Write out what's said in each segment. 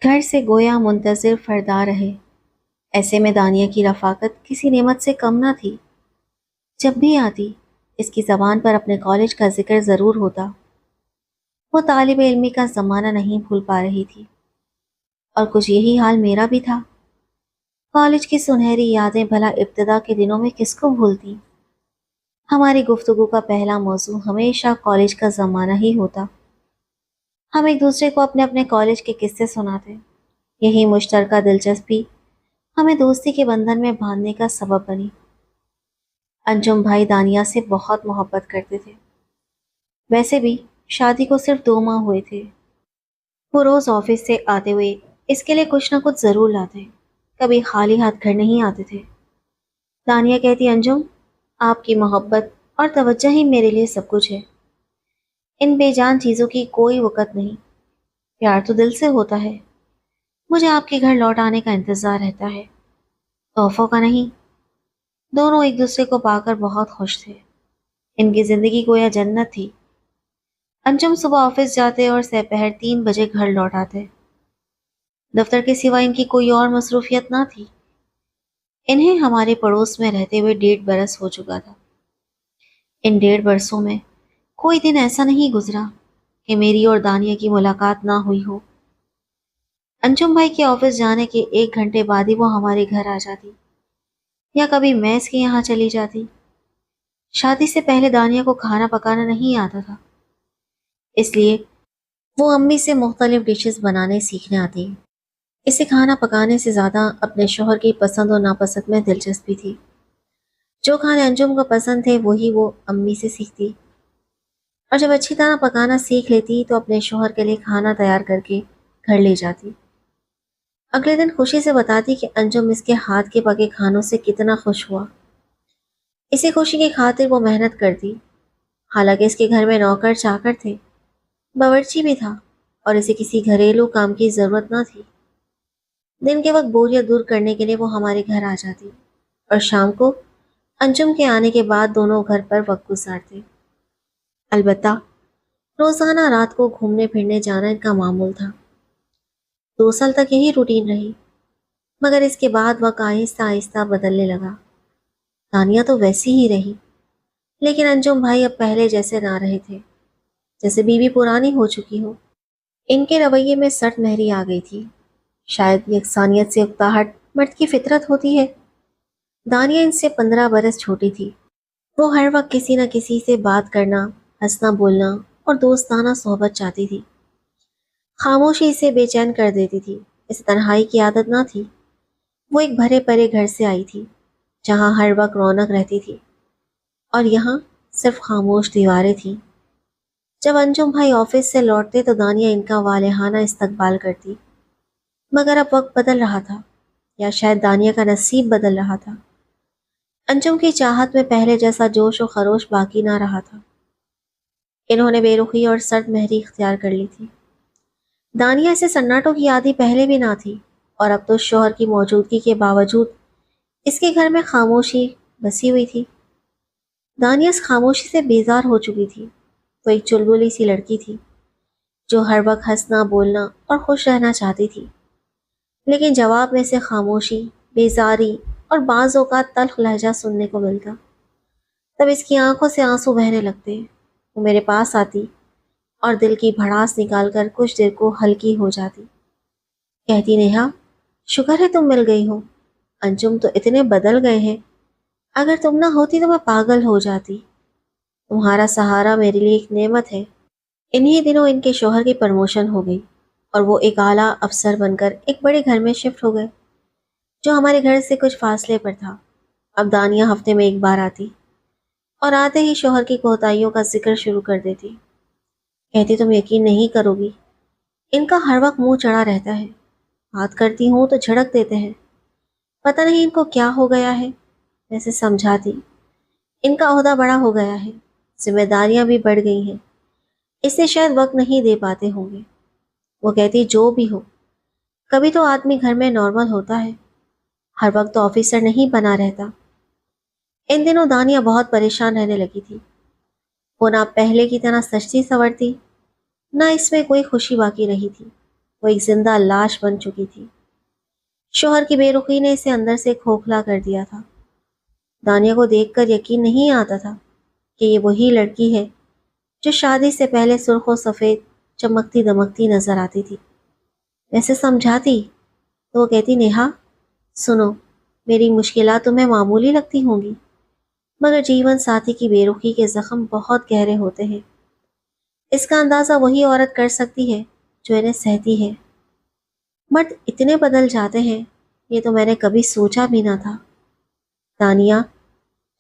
گھر سے گویا منتظر فردا رہے۔ ایسے میں دانیہ کی رفاقت کسی نعمت سے کم نہ تھی۔ جب بھی آتی اس کی زبان پر اپنے کالج کا ذکر ضرور ہوتا۔ وہ طالب علمی کا زمانہ نہیں بھول پا رہی تھی، اور کچھ یہی حال میرا بھی تھا۔ کالج کی سنہری یادیں بھلا ابتدا کے دنوں میں کس کو بھولتی؟ ہماری گفتگو کا پہلا موضوع ہمیشہ کالج کا زمانہ ہی ہوتا۔ ہم ایک دوسرے کو اپنے اپنے کالج کے قصے سناتے۔ یہی مشترکہ دلچسپی ہمیں دوستی کے بندھن میں باندھنے کا سبب بنی۔ انجم بھائی دانیہ سے بہت محبت کرتے تھے۔ ویسے بھی شادی کو صرف 2 ماہ ہوئے تھے۔ وہ روز آفس سے آتے ہوئے اس کے لیے کچھ نہ کچھ ضرور لاتے، کبھی خالی ہاتھ گھر نہیں آتے تھے۔ دانیہ کہتی، انجم آپ کی محبت اور توجہ ہی میرے لیے سب کچھ ہے۔ ان بے جان چیزوں کی کوئی وقت نہیں، پیار تو دل سے ہوتا ہے۔ مجھے آپ کے گھر لوٹ آنے کا انتظار رہتا ہے، تحفوں کا نہیں۔ دونوں ایک دوسرے کو پا کر بہت خوش تھے۔ ان کی زندگی گویا جنت تھی۔ انجم صبح آفس جاتے اور سپہر 3 بجے گھر لوٹ آتے۔ دفتر کے سوا ان کی کوئی اور مصروفیت نہ تھی۔ انہیں ہمارے پڑوس میں رہتے ہوئے 1.5 برس ہو چکا تھا۔ ان 1.5 برسوں میں کوئی دن ایسا نہیں گزرا کہ میری اور دانیہ کی ملاقات نہ ہوئی ہو۔ انجم بھائی کے آفس جانے کے 1 گھنٹے بعد ہی وہ ہمارے گھر آ جاتی، یا کبھی میس کے یہاں چلی جاتی۔ شادی سے پہلے دانیہ کو کھانا پکانا نہیں آتا تھا، اس لیے وہ امی سے مختلف ڈشز بنانے سیکھنے آتی۔ اسے کھانا پکانے سے زیادہ اپنے شوہر کی پسند و ناپسند میں دلچسپی تھی۔ جو کھانے انجم کو پسند تھے وہی وہ امی سے سیکھتی، اور جب اچھی طرح پکانا سیکھ لیتی تو اپنے شوہر کے لیے کھانا تیار کر کے گھر لے جاتی۔ اگلے دن خوشی سے بتاتی کہ انجم اس کے ہاتھ کے پکے کھانوں سے کتنا خوش ہوا۔ اسی خوشی کی خاطر وہ محنت کرتی، حالانکہ اس کے گھر میں نوکر چاکر تھے، باورچی بھی تھا، اور اسے کسی گھریلو کام کی ضرورت نہ تھی۔ دن کے وقت بوریت دور کرنے کے لیے وہ ہمارے گھر آ جاتی، اور شام کو انجم کے آنے کے بعد دونوں گھر پر وقت گزارتے۔ البتہ روزانہ رات کو گھومنے پھرنے جانا ان کا معمول تھا۔ 2 سال تک یہی روٹین رہی، مگر اس کے بعد وقت آہستہ آہستہ بدلنے لگا۔ دانیہ تو ویسی ہی رہی، لیکن انجم بھائی اب پہلے جیسے نہ رہے تھے، جیسے بیوی پرانی ہو چکی ہو۔ ان کے رویے میں سرد مہری آ گئی تھی۔ شاید یکسانیت سے اکتاہٹ مرد کی فطرت ہوتی ہے۔ دانیہ ان سے 15 برس چھوٹی تھی۔ وہ ہر وقت کسی نہ کسی سے بات کرنا، ہنسنا بولنا اور دوستانہ صحبت چاہتی تھی۔ خاموشی اسے بے چین کر دیتی تھی۔ اسے تنہائی کی عادت نہ تھی۔ وہ ایک بھرے پرے گھر سے آئی تھی، جہاں ہر وقت رونق رہتی تھی، اور یہاں صرف خاموش دیواریں تھیں۔ جب انجم بھائی آفس سے لوٹتے تو دانیہ ان کا والہانہ استقبال کرتی، مگر اب وقت بدل رہا تھا، یا شاید دانیہ کا نصیب بدل رہا تھا۔ انجم کی چاہت میں پہلے جیسا جوش و خروش باقی نہ رہا تھا۔ انہوں نے بے رخی اور سرد مہری اختیار کر لی تھی۔ دانیہ سے سناٹوں کی عادی پہلے بھی نہ تھی، اور اب تو شوہر کی موجودگی کے باوجود اس کے گھر میں خاموشی بسی ہوئی تھی۔ دانیہ اس خاموشی سے بیزار ہو چکی تھی۔ وہ ایک چلبلی سی لڑکی تھی، جو ہر وقت ہنسنا بولنا اور خوش رہنا چاہتی تھی، لیکن جواب میں سے خاموشی، بیزاری اور بعض اوقات تلخ لہجہ سننے کو ملتا۔ تب اس کی آنکھوں سے آنسو بہنے لگتے۔ وہ میرے پاس آتی اور دل کی بھڑاس نکال کر کچھ دیر کو ہلکی ہو جاتی۔ کہتی، نیہا شکر ہے تم مل گئی ہو، انجم تو اتنے بدل گئے ہیں، اگر تم نہ ہوتی تو میں پاگل ہو جاتی۔ تمہارا سہارا میرے لیے ایک نعمت ہے۔ انہی دنوں ان کے شوہر کی پروموشن ہو گئی، اور وہ ایک اعلیٰ افسر بن کر ایک بڑے گھر میں شفٹ ہو گئے، جو ہمارے گھر سے کچھ فاصلے پر تھا۔ اب دانیہ ہفتے میں 1 بار آتی، اور آتے ہی شوہر کی کوتاہیوں کا ذکر شروع کر دیتی۔ کہتی، تم یقین نہیں کرو گی، ان کا ہر وقت منہ چڑھا رہتا ہے، بات کرتی ہوں تو جھڑک دیتے ہیں، پتہ نہیں ان کو کیا ہو گیا ہے۔ ویسے سمجھاتی، ان کا عہدہ بڑا ہو گیا ہے، ذمہ داریاں بھی بڑھ گئی ہیں، اس سے شاید وقت نہیں دے پاتے ہوں گے۔ وہ کہتی، جو بھی ہو، کبھی تو آدمی گھر میں نارمل ہوتا ہے، ہر وقت تو آفیسر نہیں بنا رہتا۔ ان دنوں دانیہ بہت پریشان رہنے لگی تھی۔ وہ نہ پہلے کی طرح سجتی سنورتی، نہ اس میں کوئی خوشی باقی رہی تھی۔ وہ ایک زندہ لاش بن چکی تھی۔ شوہر کی بے رخی نے اسے اندر سے کھوکھلا کر دیا تھا۔ دانیہ کو دیکھ کر یقین نہیں آتا تھا کہ یہ وہی لڑکی ہے جو شادی سے پہلے سرخ و سفید چمکتی دمکتی نظر آتی تھی۔ ویسے سمجھاتی تو وہ کہتی، نیہا سنو، میری مشکلات تمہیں معمولی لگتی ہوں گی، مگر جیون ساتھی کی بے رخی کے زخم بہت گہرے ہوتے ہیں۔ اس کا اندازہ وہی عورت کر سکتی ہے جو انہیں سہتی ہے۔ مرد اتنے بدل جاتے ہیں، یہ تو میں نے کبھی سوچا بھی نہ تھا۔ دانیہ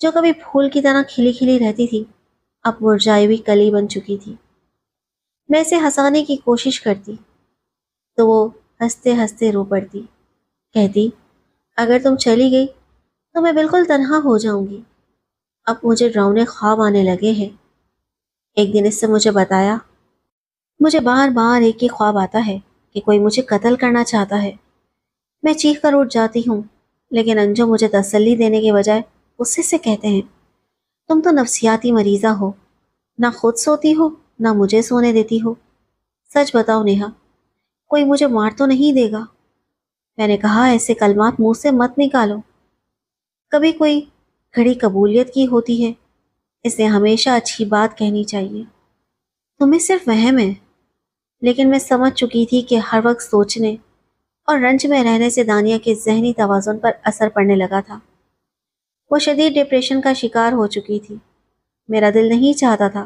جو کبھی پھول کی طرح کھلی کھلی رہتی تھی، اب مرجھائی ہوئی کلی بن چکی تھی۔ میں اسے ہنسانے کی کوشش کرتی تو وہ ہنستے ہنستے رو پڑتی، کہتی، اگر تم چلی گئی تو میں بالکل تنہا ہو جاؤں گی۔ اب مجھے ڈراؤنے خواب آنے لگے ہیں۔ ایک دن اس سے مجھے بتایا، مجھے بار بار ایک ہی خواب آتا ہے کہ کوئی مجھے قتل کرنا چاہتا ہے۔ میں چیخ کر اٹھ جاتی ہوں، لیکن انجم مجھے تسلی دینے کے بجائے غصے سے کہتے ہیں، تم تو نفسیاتی مریضہ ہو، نہ خود سوتی ہو نہ مجھے سونے دیتی ہو۔ سچ بتاؤ نیہا، کوئی مجھے مار تو نہیں دے گا؟ میں نے کہا، ایسے کلمات منہ سے مت نکالو۔ کبھی کوئی گھڑی قبولیت کی ہوتی ہے، اسے ہمیشہ اچھی بات کہنی چاہیے۔ تمہیں صرف وہم ہے۔ لیکن میں سمجھ چکی تھی کہ ہر وقت سوچنے اور رنج میں رہنے سے دانیہ کے ذہنی توازن پر اثر پڑنے لگا تھا۔ وہ شدید ڈپریشن کا شکار ہو چکی تھی۔ میرا دل نہیں چاہتا تھا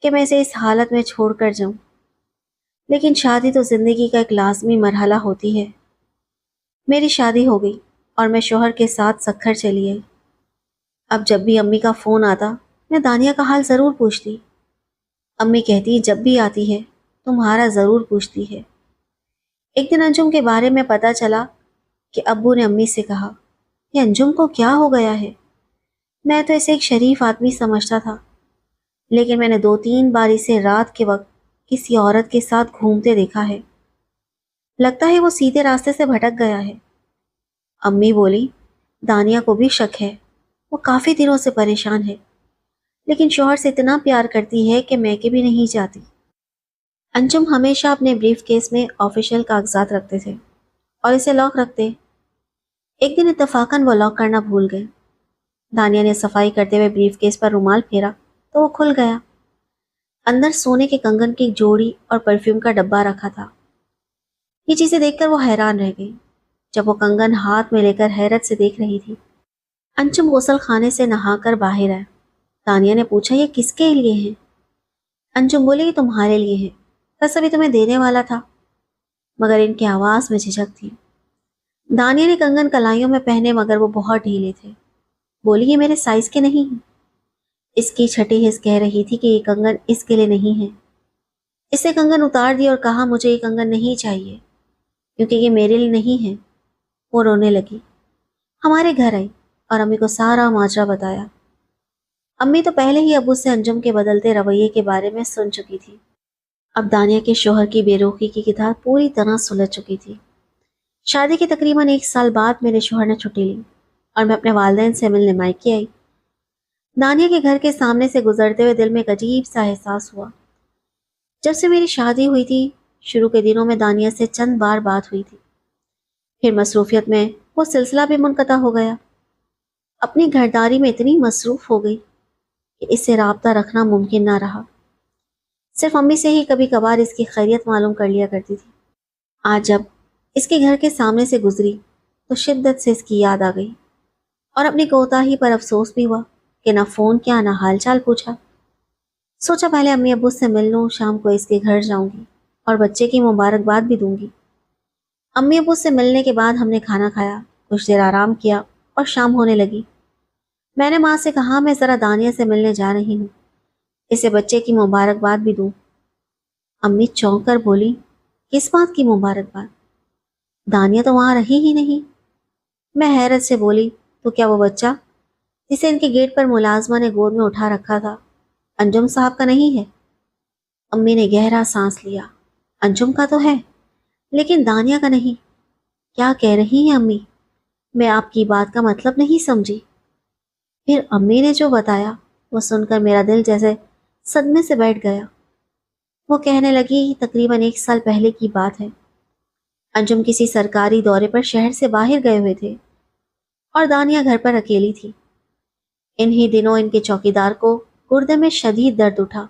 کہ میں اسے اس حالت میں چھوڑ کر جاؤں، لیکن شادی تو زندگی کا ایک لازمی مرحلہ ہوتی ہے۔ میری شادی ہو گئی اور میں شوہر کے ساتھ سکھر چلی آئی۔ اب جب بھی امی کا فون آتا، میں دانیہ کا حال ضرور پوچھتی۔ امی کہتی، جب بھی آتی ہے تمہارا ضرور پوچھتی ہے۔ ایک دن انجم کے بارے میں پتا چلا کہ ابو نے امی سے کہا، یہ انجم کو کیا ہو گیا ہے؟ میں تو اسے ایک شریف آدمی سمجھتا تھا، لیکن میں نے 2-3 بار اسے رات کے وقت کسی عورت کے ساتھ گھومتے دیکھا ہے۔ لگتا ہے وہ سیدھے راستے سے بھٹک گیا ہے۔ امی بولی، دانیہ کو بھی شک ہے، وہ کافی دنوں سے پریشان ہے، لیکن شوہر سے اتنا پیار کرتی ہے کہ میں کے بھی نہیں چاہتی۔ انجم ہمیشہ اپنے بریف کیس میں آفیشیل کاغذات رکھتے تھے اور اسے لاک رکھتے۔ ایک دن اتفاقاً وہ لاک کرنا بھول گئے۔ دانیہ نے صفائی کرتے ہوئے بریف کیس پر رومال پھیرا تو وہ کھل گیا۔ اندر سونے کے کنگن کی جوڑی اور پرفیوم کا ڈبہ رکھا تھا۔ یہ چیزیں دیکھ کر وہ حیران رہ گئی۔ جب وہ کنگن ہاتھ میں لے کر حیرت سے دیکھ رہی تھی، انجم غسل خانے سے نہا کر باہر آئے۔ دانیہ نے پوچھا، یہ کس کے لیے ہیں؟ انجم بولے، یہ تمہارے لیے ہے، بس ابھی تمہیں دینے والا تھا، مگر ان کی آواز میں جھجک تھی۔ دانیہ نے کنگن کلائیوں میں پہنے، مگر وہ بہت ڈھیلے تھے۔ بولی، یہ میرے سائز کے نہیں ہیں۔ اس کی چھٹی حس کہہ رہی تھی کہ یہ کنگن اس کے لیے نہیں ہے۔ اسے کنگن اتار دی اور کہا، مجھے یہ کنگن نہیں چاہیے کیونکہ یہ میرے لیے نہیں ہے۔ وہ رونے لگی۔ ہمارے گھر آئی اور امی کو سارا ماجرا بتایا۔ امی تو پہلے ہی ابو سے انجم کے بدلتے رویے کے بارے میں سن چکی تھی۔ اب دانیہ کے شوہر کی بے رخی کی کتاب پوری طرح سلجھ چکی تھی۔ شادی کے تقریباً 1 سال بعد میرے شوہر نے چھٹی لی اور میں اپنے والدین سے ملنے مائکے آئی۔ دانیہ کے گھر کے سامنے سے گزرتے ہوئے دل میں ایک عجیب سا احساس ہوا۔ جب سے میری شادی ہوئی تھی، شروع کے دنوں میں دانیہ سے چند بار بات ہوئی تھی، پھر مصروفیت میں وہ سلسلہ بھی منقطع ہو گیا۔ اپنی گھرداری میں اتنی مصروف ہو گئی کہ اس سے رابطہ رکھنا ممکن نہ رہا۔ صرف امی سے ہی کبھی کبھار اس کی خیریت معلوم کر لیا کرتی تھی۔ آج جب اس کے گھر کے سامنے سے گزری تو شدت سے اس کی یاد آ گئی اور اپنی کوتاہی پر افسوس بھی ہوا کہ نہ فون کیا نہ حال چال پوچھا۔ سوچا پہلے امی ابو سے مل لوں، شام کو اس کے گھر جاؤں گی اور بچے کی مبارکباد بھی دوں گی۔ امی ابو سے ملنے کے بعد ہم نے کھانا کھایا، کچھ دیر آرام کیا اور شام ہونے لگی۔ میں نے ماں سے کہا، میں ذرا دانیہ سے ملنے جا رہی ہوں، اسے بچے کی مبارکباد بھی دوں۔ امی چونک کر بولی، کس بات کی مبارکباد؟ دانیہ تو وہاں رہی ہی نہیں۔ میں حیرت سے بولی، تو کیا وہ بچہ جسے ان کے گیٹ پر ملازمہ نے گود میں اٹھا رکھا تھا انجم صاحب کا نہیں ہے؟ امی نے گہرا سانس لیا۔ انجم کا تو ہے، لیکن دانیہ کا نہیں۔ کیا کہہ رہی ہیں امی؟ میں آپ کی بات کا مطلب نہیں سمجھی۔ پھر امی نے جو بتایا وہ سن کر میرا دل جیسے صدمے سے بیٹھ گیا۔ وہ کہنے لگی، تقریباً 1 سال پہلے کی بات ہے۔ انجم کسی سرکاری دورے پر شہر سے باہر گئے ہوئے تھے اور دانیہ گھر پر اکیلی تھی۔ انہی دنوں ان کے چوکیدار کو گردے میں شدید درد اٹھا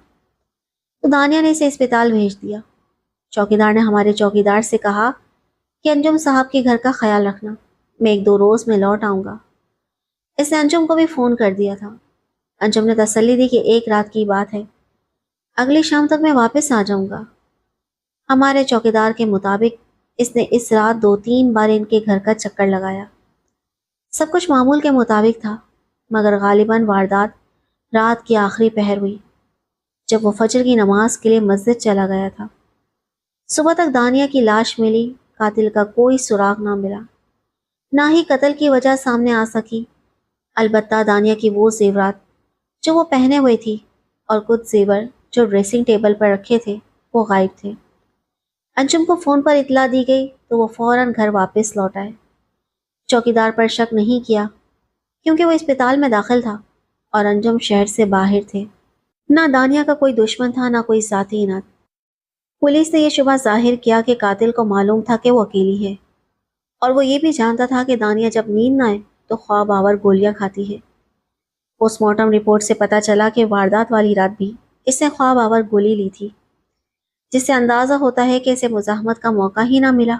تو دانیہ نے اسے اسپتال بھیج دیا۔ چوکیدار نے ہمارے چوکیدار سے کہا کہ انجم صاحب کے گھر کا خیال رکھنا، میں 1-2 روز میں لوٹ آؤں گا۔ اس نے انجم کو بھی فون کر دیا تھا۔ انجم نے تسلی دی کہ ایک رات کی بات ہے، اگلی شام تک میں واپس آ جاؤں گا۔ ہمارے چوکیدار کے مطابق اس نے اس رات 2-3 بار ان کے گھر کا چکر لگایا۔ سب کچھ معمول کے مطابق تھا، مگر غالباً واردات رات کی آخری پہر ہوئی جب وہ فجر کی نماز کے لیے مسجد چلا گیا تھا۔ صبح تک دانیہ کی لاش ملی، قاتل کا کوئی سراغ نہ ملا، نہ ہی قتل کی وجہ سامنے آ سکی۔ البتہ دانیہ کی وہ زیورات جو وہ پہنے ہوئے تھی اور کچھ زیور جو ڈریسنگ ٹیبل پر رکھے تھے وہ غائب تھے۔ انجم کو فون پر اطلاع دی گئی تو وہ فوراً گھر واپس لوٹ آئے۔ چوکیدار پر شک نہیں کیا کیونکہ وہ اسپتال میں داخل تھا اور انجم شہر سے باہر تھے۔ نہ دانیہ کا کوئی دشمن تھا، نہ کوئی ذاتی انات۔ پولیس نے یہ شبہ ظاہر کیا کہ قاتل کو معلوم تھا کہ وہ اکیلی ہے، اور وہ یہ بھی جانتا تھا کہ دانیہ جب نیند نہ آئے تو خواب آور گولیاں کھاتی ہے۔ پوسٹ مارٹم رپورٹ سے پتہ چلا کہ واردات والی رات بھی اس نے خواب آور گولی لی تھی، جس سے اندازہ ہوتا ہے کہ اسے مزاحمت کا موقع ہی نہ ملا۔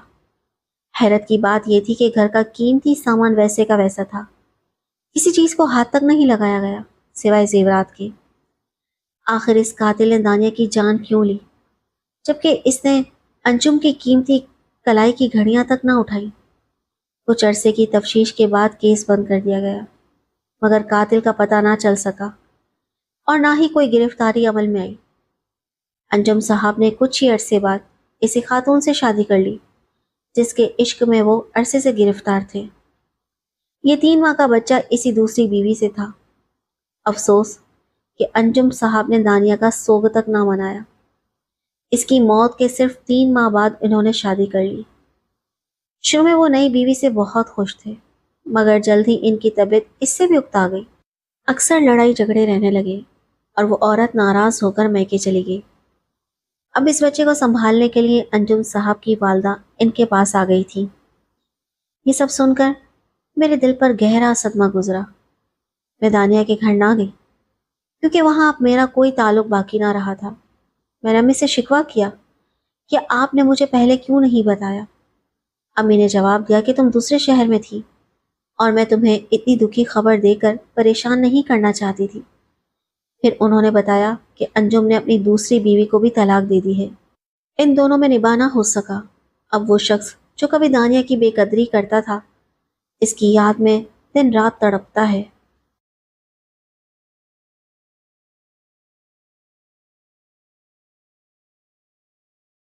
حیرت کی بات یہ تھی کہ گھر کا قیمتی سامان ویسے کا ویسا تھا، کسی چیز کو ہاتھ تک نہیں لگایا گیا سوائے زیورات کے۔ آخر اس قاتل نے دانیہ کی جان کیوں لی، جبکہ اس نے انجم کی قیمتی کلائی کی گھڑیاں تک نہ اٹھائی؟ کچھ عرصے کی تفتیش کے بعد کیس بند کر دیا گیا، مگر قاتل کا پتہ نہ چل سکا اور نہ ہی کوئی گرفتاری عمل میں آئی۔ انجم صاحب نے کچھ ہی عرصے بعد اسی خاتون سے شادی کر لی جس کے عشق میں وہ عرصے سے گرفتار تھے۔ یہ 3 ماہ کا بچہ اسی دوسری بیوی سے تھا۔ افسوس کہ انجم صاحب نے دانیہ کا سوگ تک نہ منایا۔ اس کی موت کے صرف 3 ماہ بعد انہوں نے شادی کر لی۔ شروع میں وہ نئی بیوی سے بہت خوش تھے، مگر جلد ہی ان کی طبیعت اس سے بھی اکتا گئی۔ اکثر لڑائی جھگڑے رہنے لگے اور وہ عورت ناراض ہو کر میکے چلی گئی۔ اب اس بچے کو سنبھالنے کے لیے انجم صاحب کی والدہ ان کے پاس آ گئی تھی۔ یہ سب سن کر میرے دل پر گہرا صدمہ گزرا۔ میں دانیہ کے گھر نہ گئی کیونکہ وہاں اب میرا کوئی تعلق باقی نہ رہا تھا۔ میں نے امی سے شکوہ کیا کہ آپ نے مجھے پہلے کیوں نہیں بتایا۔ امی نے جواب دیا کہ تم دوسرے شہر میں تھی اور میں تمہیں اتنی دکھی خبر دے کر پریشان نہیں کرنا چاہتی تھی۔ پھر انہوں نے بتایا کہ انجم نے اپنی دوسری بیوی کو بھی طلاق دے دی ہے۔ ان دونوں میں نباہ نہ ہو سکا۔ اب وہ شخص جو کبھی دانیہ کی بے قدری کرتا تھا اس کی یاد میں دن رات تڑپتا ہے۔